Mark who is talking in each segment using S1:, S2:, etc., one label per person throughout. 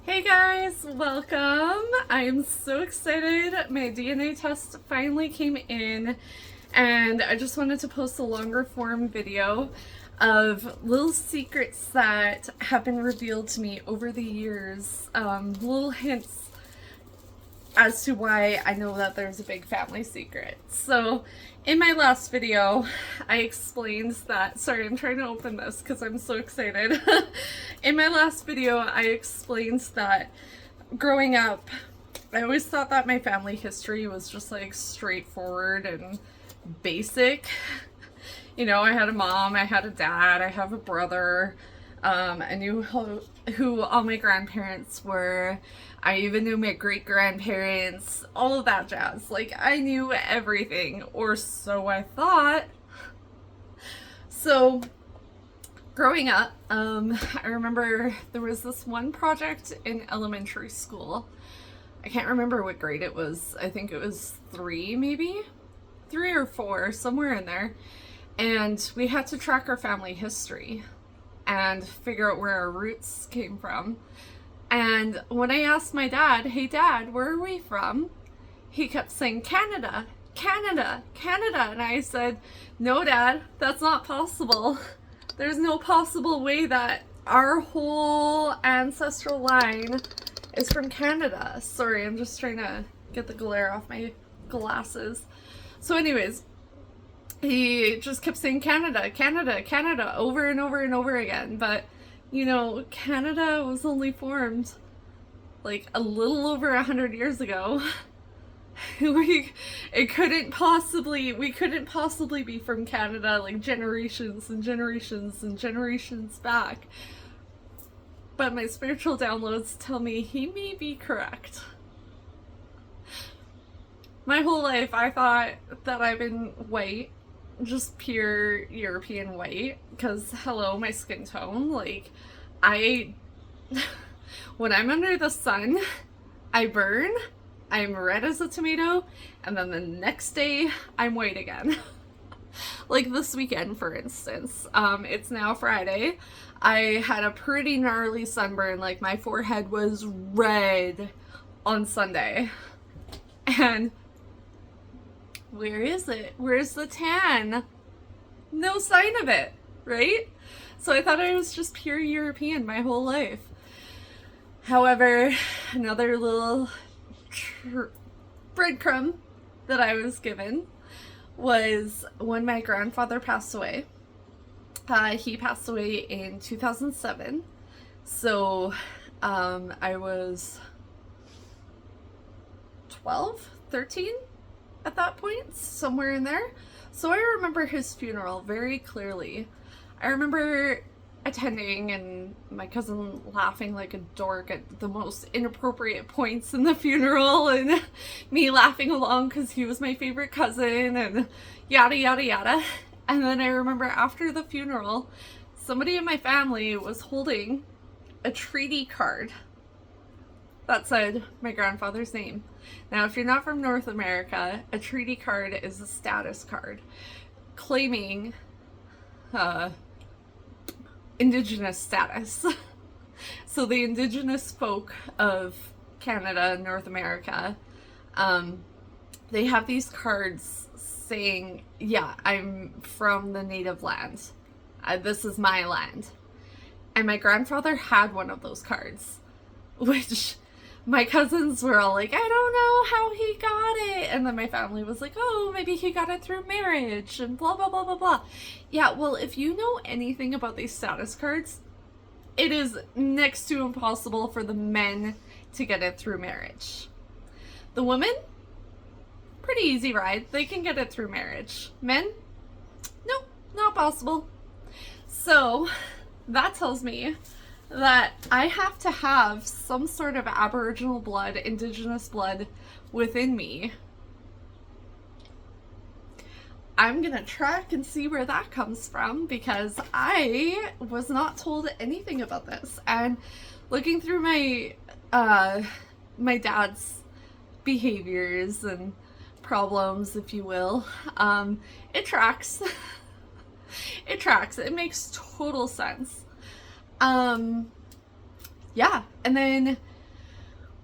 S1: Hey guys, welcome. I am so excited. My DNA test finally came in and I just wanted to post a longer form video of little secrets that have been revealed to me over the years, little hints as to why I know that there's a big family secret. So in my last video, I explained that, sorry, I'm trying to open this because I'm so excited. In my last video, I explained that growing up, I always thought that my family history was just like straightforward and basic. You know, I had a mom, I had a dad, I have a brother. I knew who all my grandparents were. I even knew my great-grandparents, all of that jazz. Like, I knew everything, or so I thought. So, growing up, I remember there was this one project in elementary school. I can't remember what grade it was. I think it was 3, maybe? 3 or 4, somewhere in there. And we had to track our family history and figure out where our roots came from. And when I asked my dad, hey dad, where are we from? He kept saying Canada, Canada, Canada. And I said, no dad, that's not possible. There's no possible way that our whole ancestral line is from Canada. Sorry, I'm just trying to get the glare off my glasses. So anyways, he just kept saying Canada, Canada, Canada over and over and over again. But, you know, Canada was only formed like a little over 100 years ago. we couldn't possibly be from Canada like generations and generations and generations back. But my spiritual downloads tell me he may be correct. My whole life I thought that I've been white, just pure European white, because hello, my skin tone, like when I'm under the sun, I burn, I'm red as a tomato, and then the next day I'm white again. Like this weekend, for instance, it's now Friday. I had a pretty gnarly sunburn, like my forehead was red on Sunday. And where is it? Where's the tan? No sign of it, right? So I thought I was just pure European my whole life. However, another little breadcrumb that I was given was when my grandfather passed away. He passed away in 2007. So I was 12, 13 at that point, somewhere in there. So I remember his funeral very clearly. I remember attending and my cousin laughing like a dork at the most inappropriate points in the funeral and me laughing along because he was my favorite cousin and yada yada yada. And then I remember after the funeral, somebody in my family was holding a treaty card that said my grandfather's name. Now, if you're not from North America, a treaty card is a status card claiming Indigenous status. So the Indigenous folk of Canada and North America, they have these cards saying, yeah, I'm from the native land. This is my land. And my grandfather had one of those cards, which my cousins were all like, I don't know how he got it. And then my family was like, oh, maybe he got it through marriage and blah, blah, blah, blah, blah. Yeah, well, if you know anything about these status cards, it is next to impossible for the men to get it through marriage. The women, pretty easy ride. They can get it through marriage. Men, nope, not possible. So that tells me that I have to have some sort of Aboriginal blood, Indigenous blood within me. I'm gonna track and see where that comes from because I was not told anything about this. And looking through my my dad's behaviors and problems, if you will, it tracks. It tracks. It makes total sense. Yeah, and then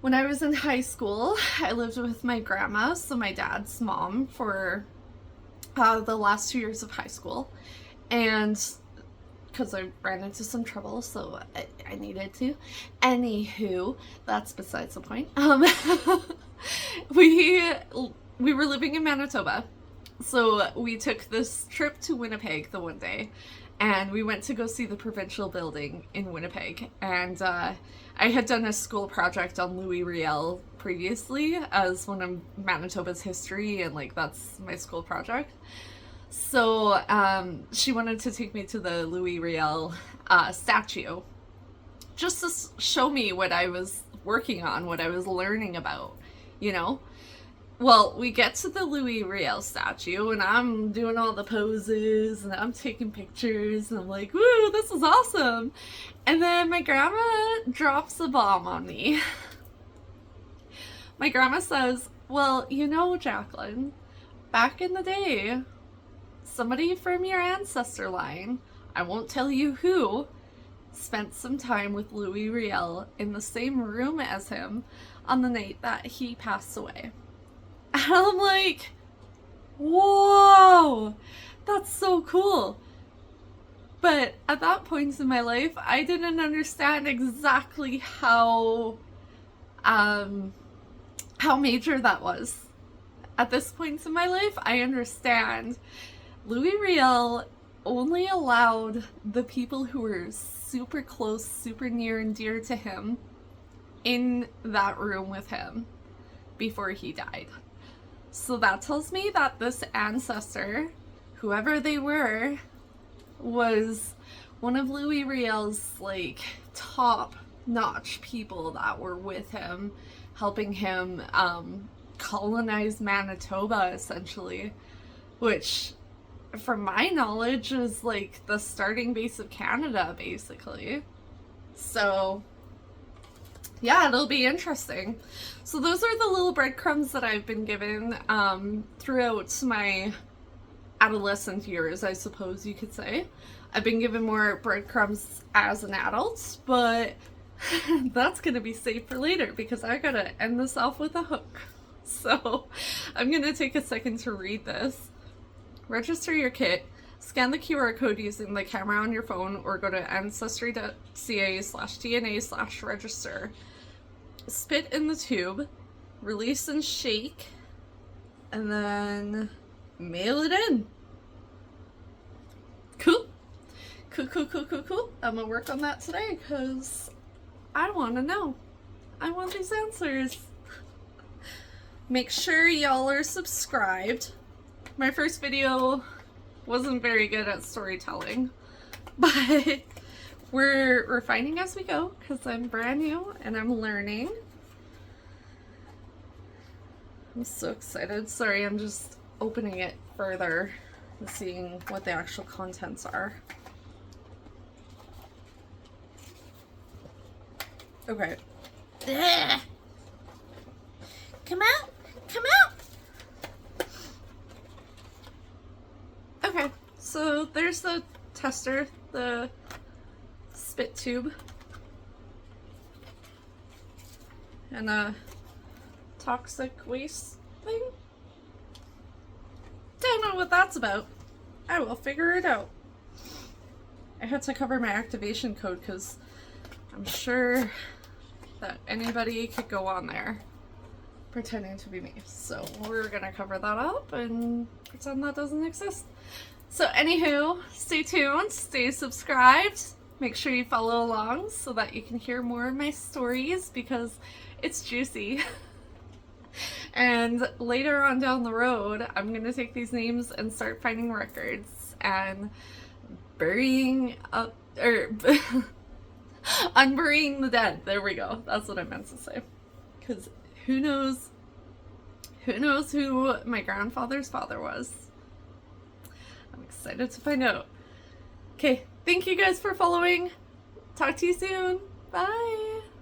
S1: When I was in high school, I lived with my grandma, so my dad's mom, for the last 2 years of high school. And because I ran into some trouble, so I needed to. Anywho, that's besides the point. We were living in Manitoba, so we took this trip to Winnipeg the one day, and we went to go see the provincial building in Winnipeg. And I had done a school project on Louis Riel previously as one of Manitoba's history, and like that's my school project. So she wanted to take me to the Louis Riel statue just to show me what I was working on, what I was learning about, you know? Well, we get to the Louis Riel statue, and I'm doing all the poses, and I'm taking pictures, and I'm like, woo, this is awesome. And then my grandma drops a bomb on me. My grandma says, well, you know, Jacqueline, back in the day, somebody from your ancestor line, I won't tell you who, spent some time with Louis Riel in the same room as him on the night that he passed away. And I'm like, whoa, that's so cool. But at that point in my life, I didn't understand exactly how major that was. At this point in my life, I understand Louis Riel only allowed the people who were super close, super near and dear to him in that room with him before he died. So that tells me that this ancestor, whoever they were, was one of Louis Riel's like top-notch people that were with him, helping him colonize Manitoba, essentially, which, from my knowledge, is like the starting base of Canada, basically. So yeah, it'll be interesting. So those are the little breadcrumbs that I've been given throughout my adolescent years, I suppose you could say. I've been given more breadcrumbs as an adult, but that's gonna be saved for later because I gotta end this off with a hook. So I'm gonna take a second to read this. Register your kit. Scan the QR code using the camera on your phone or go to ancestry.ca/DNA/register. Spit in the tube, release and shake, and then mail it in. Cool. Cool. I'm gonna work on that today because I want to know. I want these answers. Make sure y'all are subscribed. My first video wasn't very good at storytelling, but we're refining as we go because I'm brand new and I'm learning. I'm so excited. Sorry, I'm just opening it further and seeing what the actual contents are. Okay. Ugh. Come out! Come out! Okay, so there's the tester, the spit tube, and a toxic waste thing. Don't know what that's about. I will figure it out. I had to cover my activation code because I'm sure that anybody could go on there pretending to be me. So we're gonna cover that up and pretend that doesn't exist. So anywho, stay tuned, stay subscribed, make sure you follow along so that you can hear more of my stories because it's juicy. And later on down the road, I'm gonna take these names and start finding records and burying up, or unburying the dead. There we go. That's what I meant to say. Because who knows who my grandfather's father was. I'm excited to find out. Okay, thank you guys for following. Talk to you soon. Bye.